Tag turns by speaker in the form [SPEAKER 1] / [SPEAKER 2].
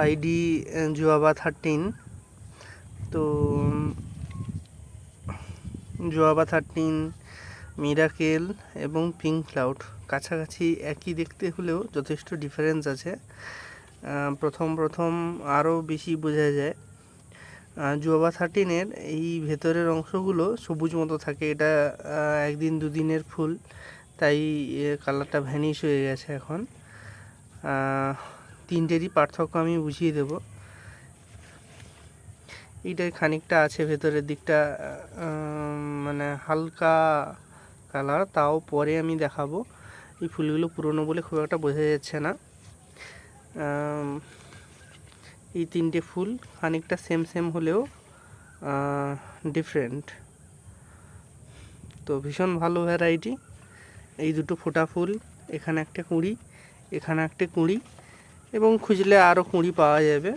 [SPEAKER 1] ID জুয়াবা 13। তো জুয়াবা 13, miracle এবং pink cloud কাছাকাছি একই দেখতে হলেও যথেষ্ট ডিফারেন্স আছে। প্রথম আরও বেশি বোঝা যায়। জুয়াবা 13-এর এই ভেতরের অংশগুলো সবুজ মতো থাকে, এটা একদিন দুদিনের ফুল, তাই কালারটা ভ্যানিশ হয়ে গেছে এখন। তিনটেরই পার্থক্য আমি বুঝিয়ে দেব। এইটাই খানিকটা আছে ভেতরের দিকটা মানে হালকা কালার, তাও পরে আমি দেখাবো। এই ফুলগুলো পুরনো বলে খুব একটা বোঝা যাচ্ছে না। এই তিনটে ফুল খানিকটা সেম হলেও ডিফারেন্ট। তো ভীষণ ভালো ভ্যারাইটি। এই দুটো ফোটা ফুল, এখানে একটা কুঁড়ি, এখানে একটা কুঁড়ি, এবং খুঁজলে আরও কুঁড়ি পাওয়া যাবে।